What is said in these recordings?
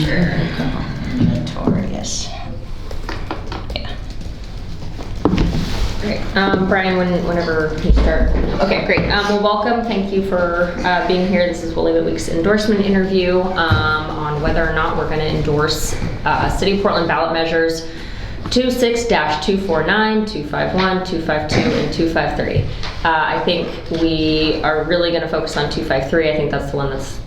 Sure. Notorious. Yeah. Great. Brian, whenever you start. Okay, great. Well, welcome. Thank you for being here. This is Willie Week's endorsement interview on whether or not we're going to endorse City of Portland ballot measures 26-249, 251, 252, and 253. I think we are really going to focus on 253. I think that's the one that's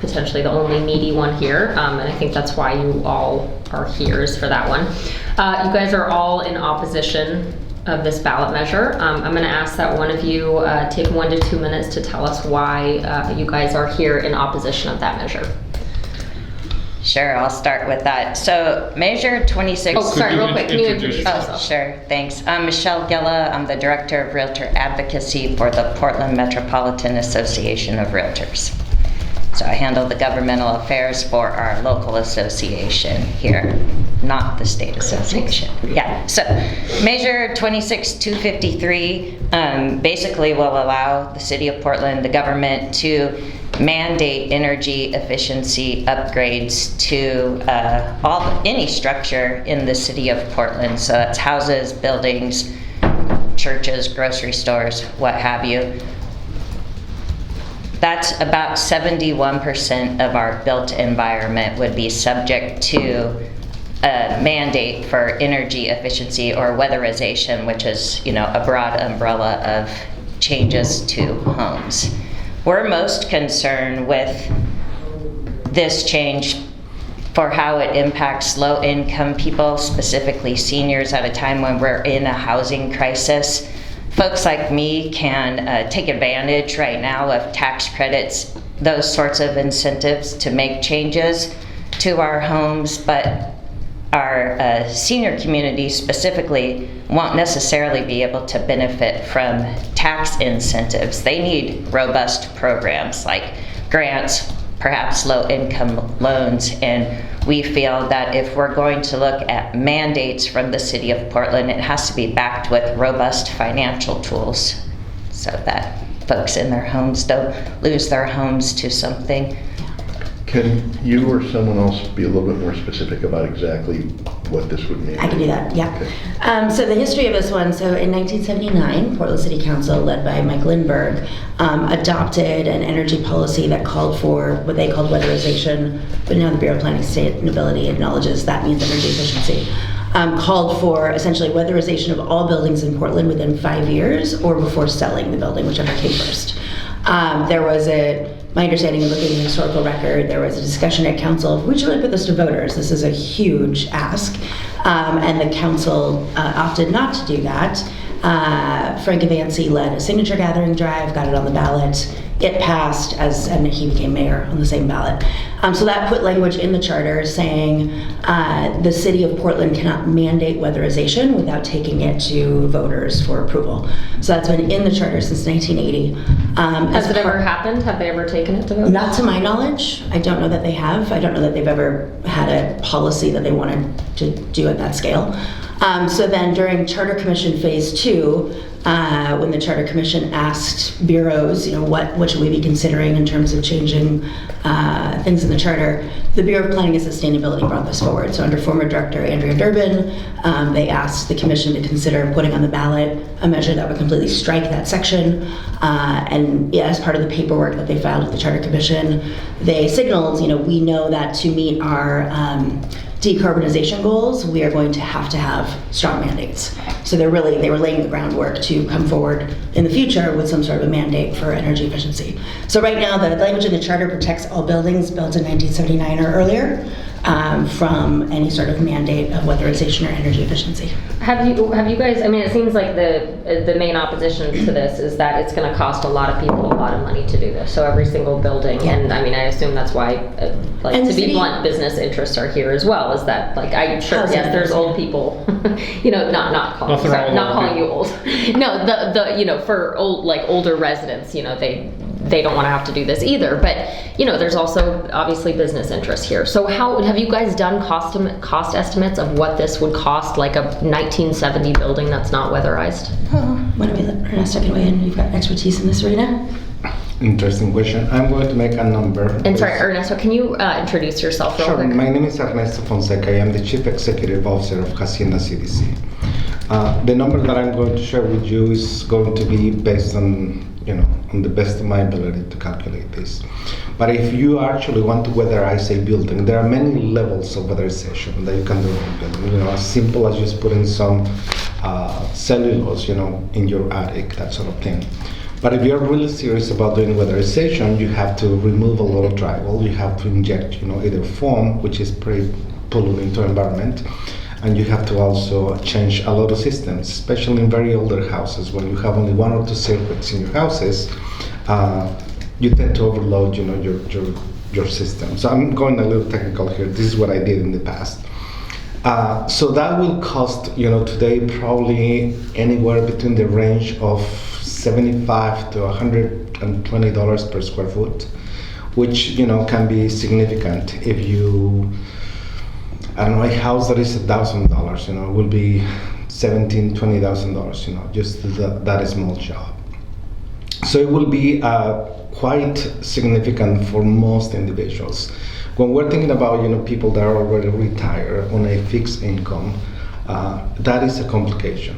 potentially the only meaty one here, and I think that's why you all are here, is for that one. You guys are all in opposition of this ballot measure. I'm going to ask that one of you take 1 to 2 minutes to tell us why you guys are here in opposition of that measure. Sure, I'll start with that. So Measure 26... Oh, sorry, real quick. Can you introduce yourself? Oh, sure, thanks. I'm Michelle Gilla. I'm the Director of Realtor Advocacy for the Portland Metropolitan Association of Realtors. So I handle the governmental affairs for our local association here, not the state association. Yeah, so Measure 26-253 basically will allow the City of Portland, the government, to mandate energy efficiency upgrades to any structure in the City of Portland. So that's houses, buildings, churches, grocery stores, what have you. That's about 71% of our built environment would be subject to a mandate for energy efficiency or weatherization, which is, a broad umbrella of changes to homes. We're most concerned with this change for how it impacts low-income people, specifically seniors, at a time when we're in a housing crisis. Folks like me can take advantage right now of tax credits, those sorts of incentives to make changes to our homes, but our senior community specifically won't necessarily be able to benefit from tax incentives. They need robust programs like grants, perhaps low-income loans, and we feel that if we're going to look at mandates from the City of Portland, it has to be backed with robust financial tools so that folks in their homes don't lose their homes to something. Can you or someone else be a little bit more specific about exactly what this would mean? I can do that, yeah. Okay. So the history of this one, so in 1979, Portland City Council, led by Mike Lindbergh, adopted an energy policy that called for what they called weatherization, but now the Bureau of Planning and Sustainability acknowledges that means energy efficiency. Called for essentially weatherization of all buildings in Portland within 5 years or before selling the building, whichever came first. There was my understanding of looking at the historical record, there was a discussion at council of we should put this to voters. This is a huge ask. And the council opted not to do that. Frank Avanci led a signature gathering drive, got it on the ballot. It passed, and he became mayor on the same ballot. So that put language in the charter saying the City of Portland cannot mandate weatherization without taking it to voters for approval. So that's been in the charter since 1980. Has it ever happened? Have they ever taken it to voters? Not to my knowledge. I don't know that they have. I don't know that they've ever had a policy that they wanted to do at that scale. So then during Charter Commission Phase 2, when the Charter Commission asked bureaus, what should we be considering in terms of changing things in the charter, the Bureau of Planning and Sustainability brought this forward. So under former Director Andrea Durbin, they asked the Commission to consider putting on the ballot a measure that would completely strike that section. And as part of the paperwork that they filed with the Charter Commission, they signaled, we know that to meet our decarbonization goals, we are going to have strong mandates. So they were laying the groundwork to come forward in the future with some sort of a mandate for energy efficiency. So right now, the language in the charter protects all buildings built in 1979 or earlier from any sort of mandate of weatherization or energy efficiency. Have you guys? I mean, it seems like the main opposition to this is that it's going to cost a lot of people a lot of money to do this. So every single building, and I mean, I assume that's why, to be blunt, business interests are here as well. Is that I'm sure? Yes, there's old people. Not calling you old. No, the for older residents, they don't want to have to do this either. But there's also obviously business interests here. So how have you guys done cost estimates of what this would cost, like a 1970 building that's not weatherized? Why don't we let Ernest weigh in? You've got expertise in this arena. Interesting question. I'm going to make a number. And sorry, Ernesto, can you introduce yourself real Sure. quick? My name is Ernesto Fonseca. I am the Chief Executive Officer of Hacienda CDC. The number that I'm going to share with you is going to be based on, on the best of my ability to calculate this. But if you actually want to weatherize a building, there are many levels of weatherization that you can do in a building. As simple as just putting some cellulose, in your attic, that sort of thing. But if you're really serious about doing weatherization, you have to remove a lot of drywall. You have to inject, either foam, which is pretty polluting to environment, and you have to also change a lot of systems, especially in very older houses. When you have only one or two circuits in your houses, you tend to overload, your system. So I'm going a little technical here. This is what I did in the past. So that will cost, today probably anywhere between the range of $75 to $120 per square foot, which can be significant. If you, a house that is $1,000, will be $17,000, $20,000, just that small job. So it will be quite significant for most individuals. When we're thinking about people that are already retired on a fixed income, that is a complication.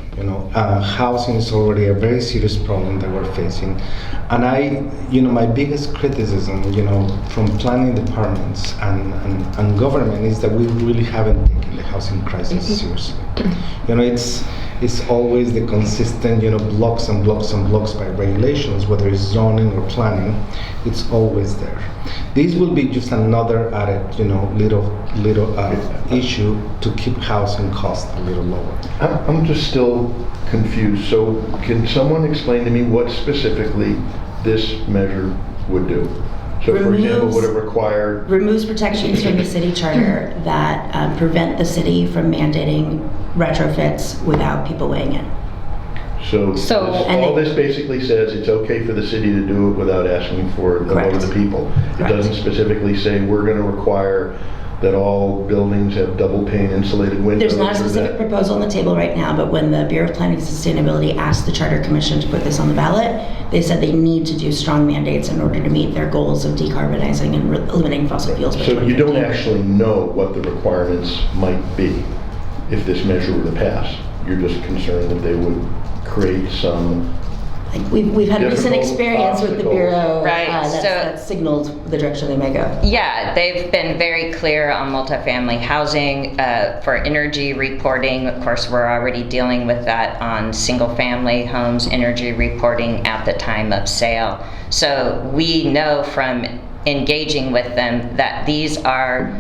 Housing is already a very serious problem that we're facing, and my biggest criticism, from planning departments and government is that we really haven't taken the housing crisis seriously. It's always the consistent, blocks and blocks and blocks by regulations, whether it's zoning or planning. It's always there. This will be just another added, little issue to keep housing costs a little lower. I'm just still confused. So can someone explain to me what specifically this measure would do? So for example, would it require... Removes protections from the city charter that prevent the city from mandating retrofits without people weighing in. So all they- this basically says it's okay for the city to do it without asking for a vote of the people. It Correct. doesn't specifically say we're going to require that all buildings have double pane insulated windows. There's not a or specific that- proposal on the table right now, but when the Bureau of Planning and Sustainability asked the Charter Commission to put this on the ballot, they said they need to do strong mandates in order to meet their goals of decarbonizing and eliminating fossil fuels by So you 2050. don't actually know what the requirements might be if this measure were to pass. You're just concerned that they would create some... Like we've had recent difficult experience with the obstacles. Bureau Right, that signaled the direction they may go. Yeah, they've been very clear on multifamily housing for energy reporting. Of course, we're already dealing with that on single-family homes, energy reporting at the time of sale. So we know from engaging with them that these are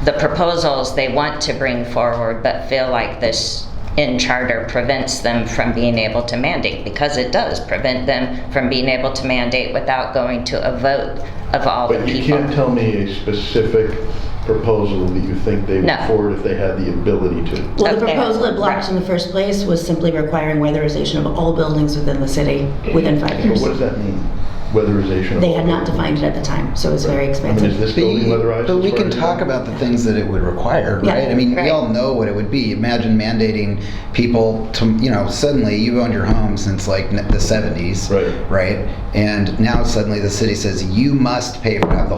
the proposals they want to bring forward, but feel like this in charter prevents them from being able to mandate, because it does prevent them from being able to mandate without going to a vote of all the But you people. can't tell me a specific proposal that you think they would No. forward if they had the ability to. Well, the Okay. proposal it blocked in the first place was simply requiring weatherization of all buildings within the city within 5 But years. what does that mean? Weatherization of They all had not buildings? defined it at the time, so it was very I mean, expensive. is this building weatherized? But as we far can as you talk know? about the things that it would require, Yeah, right? I mean, we right. all know what it would be. Imagine mandating people to, suddenly you've owned your home since like the 70s, Right. And now suddenly the city says you must pay to have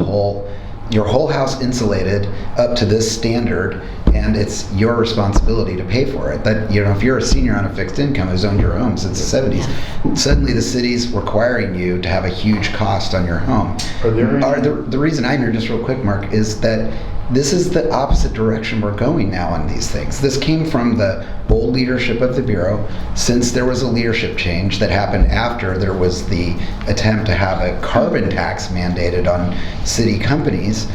your whole house insulated up to this standard, and it's your responsibility to pay for it. That, if you're a senior on a fixed income who's owned your home since the 70s, suddenly the city's requiring you to have a huge cost on your home. Are there any- The reason I'm here, just real quick, Mark, is that this is the opposite direction we're going now on these things. This came from the old leadership of the Bureau, since there was a leadership change that happened after there was the attempt to have a carbon tax mandated on city companies.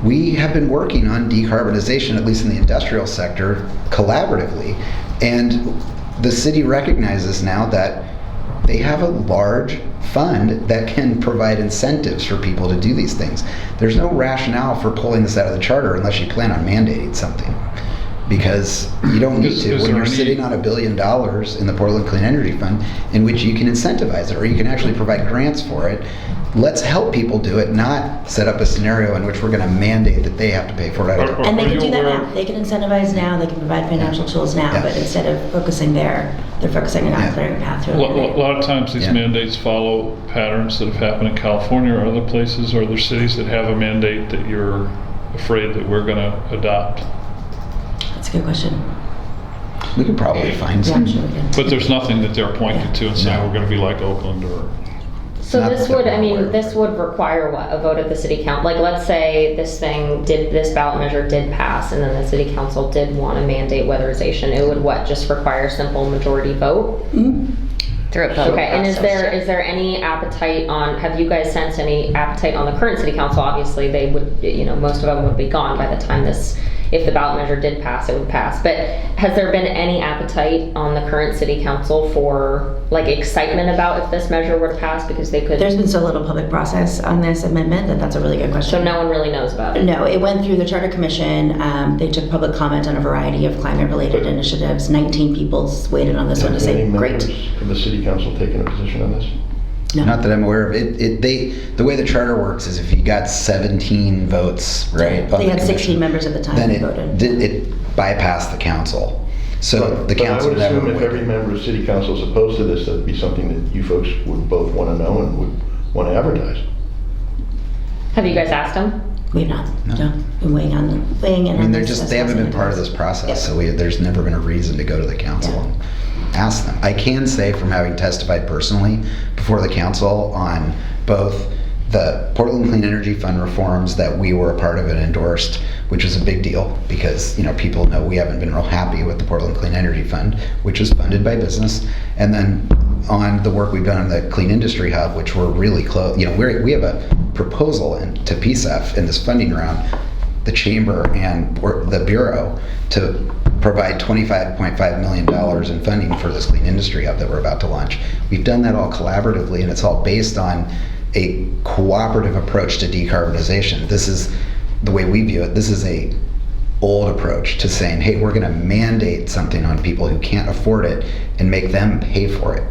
We have been working on decarbonization, at least in the industrial sector, collaboratively. And the city recognizes now that they have a large fund that can provide incentives for people to do these things. There's no rationale for pulling this out of the charter unless you plan on mandating something, because you don't need Is to when there you're any- sitting on $1 billion in the Portland Clean Energy Fund, in which you can incentivize it, or you can actually provide grants for it. let's help people do it, not set up a scenario in which we're going to mandate that they have to pay for it. And they Are can you do that aware- now. They can incentivize now, they can provide financial tools now, Yeah. but instead of focusing there, they're focusing on Yeah. clearing a path to A a mandate. lot of times these Yeah. mandates follow patterns that have happened in California or other places, or other cities that have a mandate that you're afraid that we're gonna adopt. That's a good question. We could probably find Yeah, some. I'm sure we can. But there's nothing that they're pointing to and saying No. we're gonna be like Oakland or. So Not this that would, we're I aware mean, of. this would require what, a vote at the city council? Like, let's say this ballot measure did pass, and then the city council did want to mandate weatherization, it would what, just require simple majority vote? Through a public Okay, and process. is there any appetite on, have you guys sensed any appetite on the current city council? Obviously, they would, most of them would be gone by the time this, if the ballot measure did pass, it would pass. But has there been any appetite on the current city council for, like, excitement about if this measure were to pass, because they could? There's been so little public process on this amendment that that's a really good question. So no one really knows about it? No, it went through the Charter Commission. They took public comment on a variety of climate-related initiatives. 19 people waited on this one to Have any say, members great. of the city council taken a position on this? No. Not that I'm aware of. The way the charter works is if you got 17 votes, right? on They the had 16 commission, members at the time then who voted. it bypassed the council. So the council But I would never assume if would. every member of city council is opposed to this, that'd be something that you folks would both want to know and would want to advertise. Have you guys asked them? We've not, No. no. Been weighing in I mean, on they're this just, as they haven't been president part of does. this process, Yep. so there's never been a reason to go to the council Yeah. and ask them. I can say from having testified personally before the council on both the Portland Clean Energy Fund reforms that we were a part of and endorsed, which was a big deal because, people know we haven't been real happy with the Portland Clean Energy Fund, which is funded by business. And then on the work we've done on the Clean Industry Hub, which we're really close, we have a proposal to PSEF in this funding round, the chamber and the Bureau, to provide $25.5 million in funding for this Clean Industry Hub that we're about to launch. We've done that all collaboratively, and it's all based on a cooperative approach to decarbonization. This is the way we view it. This is a old approach to saying, hey, we're going to mandate something on people who can't afford it and make them pay for it.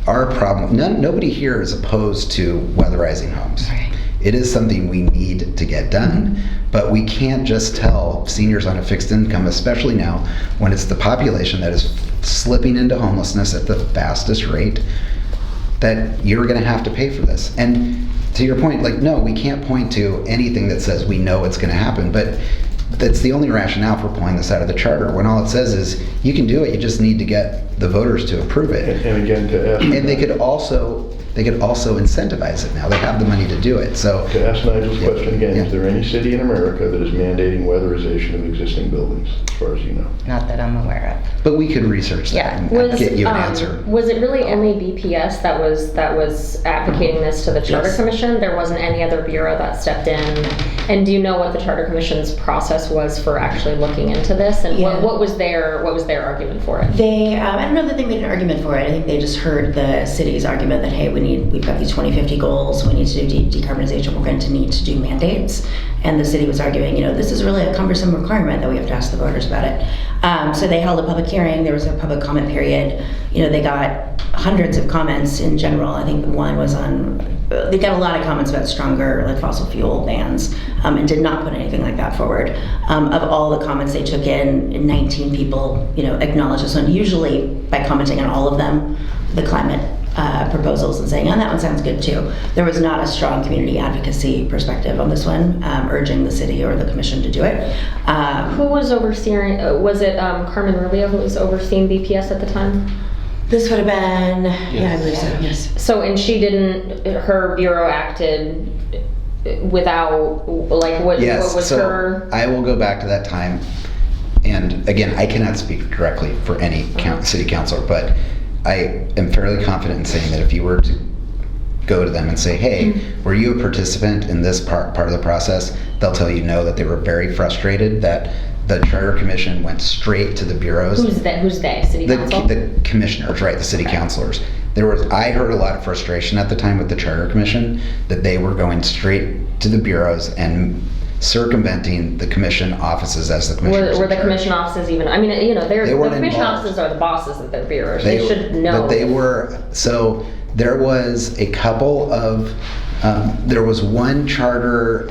Our problem, nobody here is opposed to weatherizing homes. Right. It is something we need to get done, but we can't just tell seniors on a fixed income, especially now when it's the population that is slipping into homelessness at the fastest rate, that you're going to have to pay for this. And to your point, no, we can't point to anything that says we know it's going to happen, but that's the only rationale for pulling this out of the charter, when all it says is you can do it, you just need to get the voters to approve it. And again, to ask. And they could also incentivize it now. They have the money to do it. So To ask Nigel's Yeah. question again, Yeah. is there any city in America that is mandating weatherization of existing buildings, as far as you know? Not that I'm aware of. but we could research that Yeah. and get you an answer. Was it really only BPS that was advocating this to the Charter Yes. Commission? There wasn't any other bureau that stepped in? And do you know what the Charter Commission's process was for actually looking into this? And Yeah. what was their argument for it? They, I don't know that they made an argument for it. I think they just heard the city's argument that, hey, we've got these 2050 goals, we need to do decarbonization, we're going to need to do mandates. And the city was arguing, this is really a cumbersome requirement that we have to ask the voters about it. So they held a public hearing, there was a public comment period. They got hundreds of comments in general. I think one was they got a lot of comments about stronger fossil fuel bans, and did not put anything like that forward. Of all the comments they took in, 19 people, acknowledged this one, usually by commenting on all of them, the climate proposals, and saying, that one sounds good too. There was not a strong community advocacy perspective on this one, urging the city or the commission to do it. Who was overseeing, was it Carmen Rubio who was overseeing BPS at the time? This would have been, I believe so, yes. So, and her bureau acted without, what Yes, was so her? I will go back to that time. And again, I cannot speak directly for any city councilor, but I am fairly confident in saying that if you were to go to them and say, hey, were you a participant in this part of the process? They'll tell you no, that they were very frustrated that the Charter Commission went straight to the bureaus. Who's they? City council? The commissioners, right, the city councilors. I heard a lot of frustration at the time with the Charter Commission that they were going straight to the bureaus and circumventing the commission offices as the commissioners. Were in the charge. commission offices even, the weren't commission involved. offices are the bosses of their bureaus. They should know. But they were, so there was a couple of There was one charter,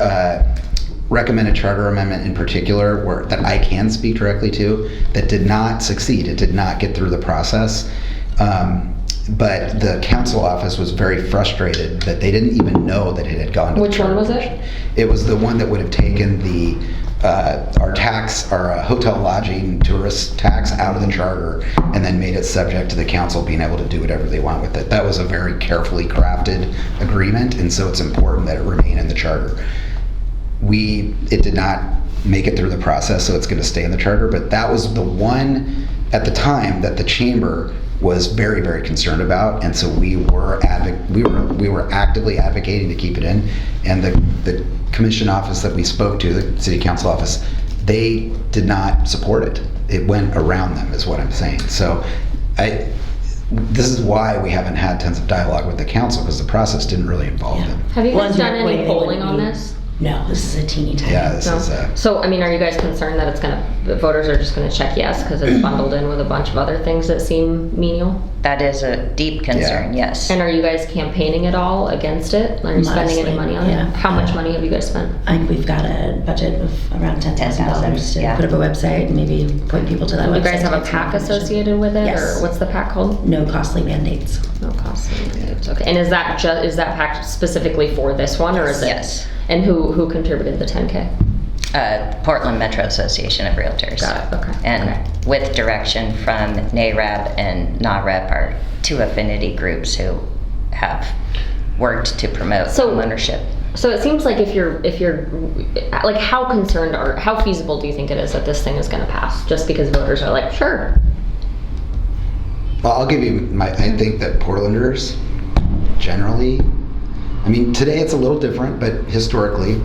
recommended charter amendment in particular that I can speak directly to that did not succeed. It did not get through the process. But the council office was very frustrated that they didn't even know that it had gone to Which the one charter was it? commission. It was the one that would have taken our hotel lodging tourist tax out of the charter and then made it subject to the council being able to do whatever they want with it. That was a very carefully crafted agreement, and so it's important that it remain in the charter. It did not make it through the process, so it's going to stay in the charter, but that was the one at the time that the chamber was very, very concerned about, and so we were actively advocating to keep it in. And the commission office that we spoke to, the city council office, they did not support it. It went around them, is what I'm saying. So this is why we haven't had tons of dialogue with the council, because the process didn't really involve Yeah. them. Have you Well, guys to done your point, any they polling wouldn't on be- this? No, this is a teeny tiny. Yeah, this No. is So, I mean, are you guys concerned that the voters are just gonna check yes because it's bundled in with a bunch of other things that seem menial? That is a deep concern, yes. And are you guys campaigning at all against it? Are you spending any Modestly, money on yeah. it? How much money have you guys spent? I think we've got a budget of around $10,000 to yeah. put up a website and maybe point people to that Do website. you guys have to a get some PAC information. associated with it, Yes. or what's the PAC called? No costly mandates. No cost. Okay. And is that PAC specifically for this one, or is it? Yes. And who contributed the 10K? Portland Metro Association of Realtors. Got it, okay, And okay. with direction from NAREB and NAREP are two affinity groups who have worked to promote So- homeownership. So it seems like if you're like, how feasible do you think it is that this thing is going to pass? Just because voters are like, sure. Well, I'll give you I think that Portlanders generally, I mean, today it's a little different, but historically,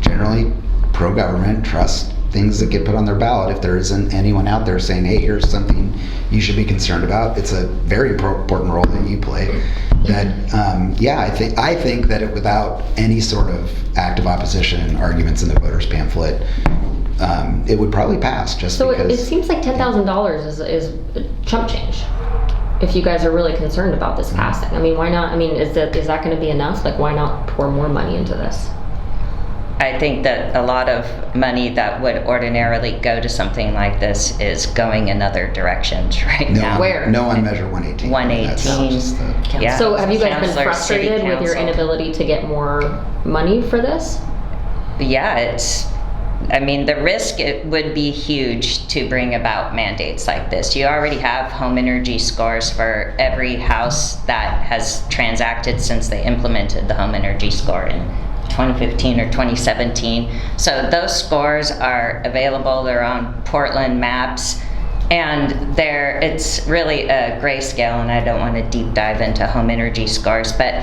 generally pro-government, trust things that get put on their ballot. If there isn't anyone out there saying, hey, here's something you should be concerned about, it's a very important role that you play. That, I think that without any sort of active opposition and arguments in the voters pamphlet, it would probably pass just So because. it seems like $10,000 is chump change. If you guys are really concerned about this passing, I mean, why not? I mean, is that going to be enough? Like, why not pour more money into this? I think that a lot of money that would ordinarily go to something like this is going in other directions right No, now. Where? No on Measure 118. 118. That's just the- Yeah. So have you guys been Counselor, frustrated city with your council. inability to get more money for this? Yeah, the risk it would be huge to bring about mandates like this. You already have home energy scores for every house that has transacted since they implemented the home energy score in 2015 or 2017. So those scores are available. They're on Portland maps. And it's really a grayscale, and I don't want to deep dive into home energy scores, but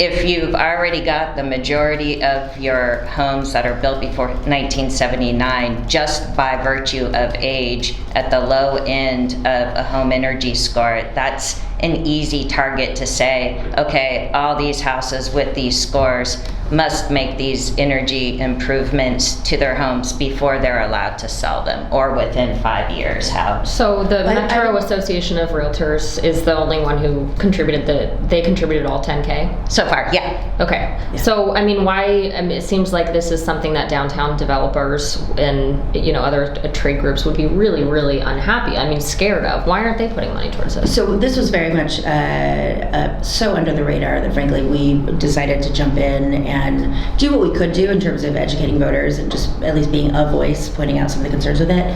if you've already got the majority of your homes that are built before 1979, just by virtue of age at the low end of a home energy score, that's an easy target to say, okay, all these houses with these scores must make these energy improvements to their homes before they're allowed to sell them, or within 5 years. So the I- Metro Association of Realtors is the only one who contributed they contributed all 10K? So far, yeah. Okay. So, I mean, it seems like this is something that downtown developers and, other trade groups would be really, really unhappy. I mean, scared of. Why aren't they putting money towards this? So this was very much so under the radar that frankly we decided to jump in and do what we could do in terms of educating voters and just at least being a voice, pointing out some of the concerns with it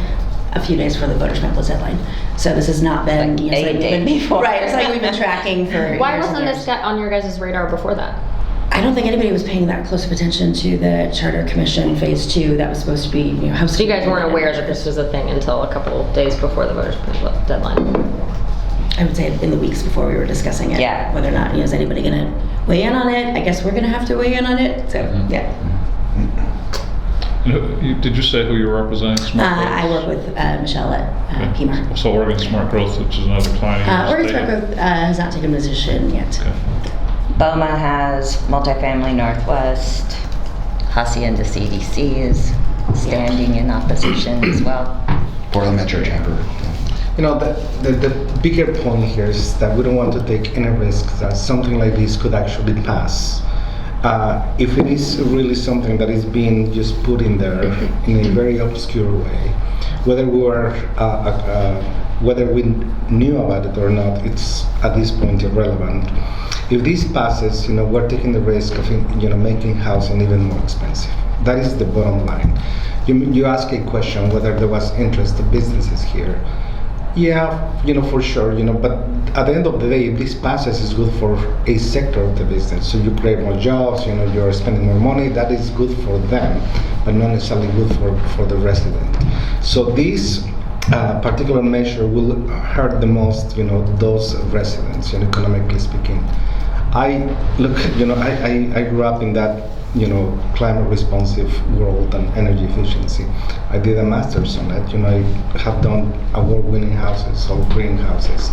a few days before the voters pamphlet deadline. So this has not been Like 8 days before. Right, it's like we've been tracking for Why years and wasn't years. this on your guys' radar before that? I don't think anybody was paying that close of attention to the Charter Commission Phase 2 that was supposed to be, house. So you guys weren't aware that this was a thing until a couple days before the voters pamphlet deadline? I would say in the weeks before we were discussing it. Yeah. Whether or not, is anybody going to weigh in on it? I guess we're going to have to weigh in on it. So, yeah. Did you say who you're representing? Smart Growth? I work with Michelle at Okay. PMAR. So Oregon Smart Growth, which is another client. Oregon Smart Growth has not taken a position yet. Okay. BOMA has Multifamily Northwest. Hacienda CDC is standing in opposition as well. Portland Metro Chamber. The bigger point here is that we don't want to take any risk that something like this could actually pass if it is really something that is being just put in there in a very obscure way, whether we knew about it or not, it's at this point irrelevant. If this passes, we're taking the risk of making housing even more expensive. That is the bottom line. You ask a question whether there was interest of businesses here. Yeah, for sure, but at the end of the day, if this passes, it's good for a sector of the business. So you create more jobs, you're spending more money, that is good for them, but not necessarily good for the resident. So this particular measure will hurt the most, those residents, economically speaking. I grew up in that, climate responsive world and energy efficiency. I did a master's on it. I have done award-winning houses, all green houses.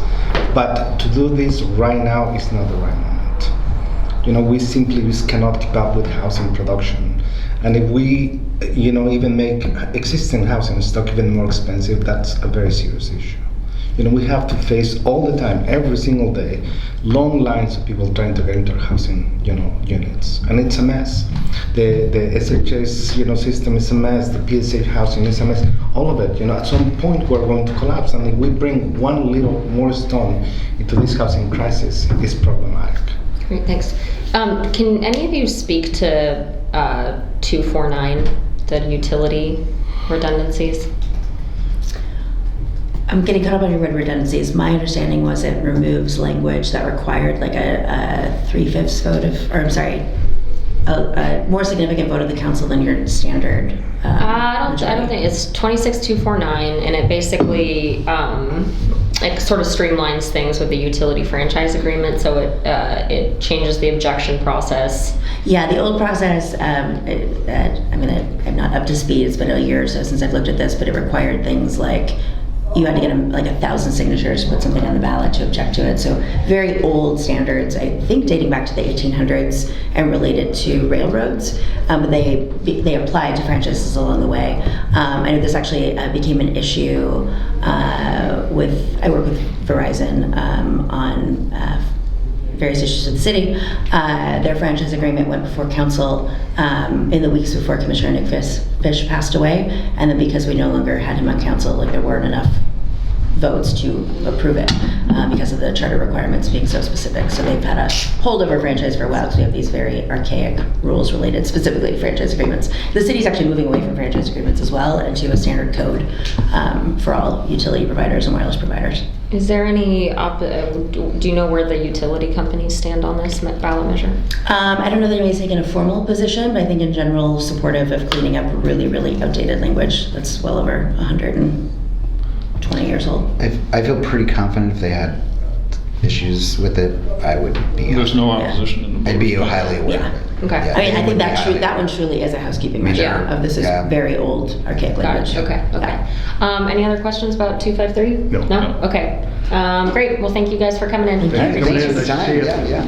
But to do this right now is not the right moment. We simply just cannot keep up with housing production. And if we, even make existing housing stock even more expensive, that's a very serious issue. We have to face all the time, every single day, long lines of people trying to get into housing, units, and it's a mess. The SHS, system is a mess. The PSA housing is a mess. All of it, at some point we're going to collapse, and if we bring one little more stone into this housing crisis, it's problematic. Great, thanks. Can any of you speak to 249, the utility redundancies? I'm getting caught up on your word redundancies. My understanding was it removes language that required like a 3/5 vote of, or I'm sorry, a more significant vote of the council than your standard. I don't think it's 26249, and it basically it sort of streamlines things with the utility franchise agreement. So it changes the objection process. Yeah, the old process. I'm not up to speed. It's been a year or so since I've looked at this, but it required things like you had to get 1,000 signatures to put something on the ballot to object to it. So very old standards, I think dating back to the 1800s and related to railroads, but they applied to franchises along the way. I know this actually became an issue I work with Verizon on various issues of the city. Their franchise agreement went before council in the weeks before Commissioner Nick Fish passed away, and then because we no longer had him on council, there weren't enough votes to approve it because of the charter requirements being so specific. So they've had a holdover franchise for a while because we have these very archaic rules related specifically to franchise agreements. The city's actually moving away from franchise agreements as well and to a standard code for all utility providers and wireless providers. Is there any, do you know where the utility companies stand on this ballot measure? I don't know that anybody's taken a formal position, but I think in general supportive of cleaning up really, really outdated language that's well over 120 years old. I feel pretty confident if they had issues with it, I would be. There's no opposition in the board. I'd be highly aware Yeah. of it. Okay. Yeah, I mean, I they think would be highly that one truly is a housekeeping Me measure too. of this is Yeah. very old, archaic language. Okay. Any other questions about 253? No. Okay. Great. Well, thank you guys for coming in. Thank you. Thanks for the Nice to time. see you. Yeah.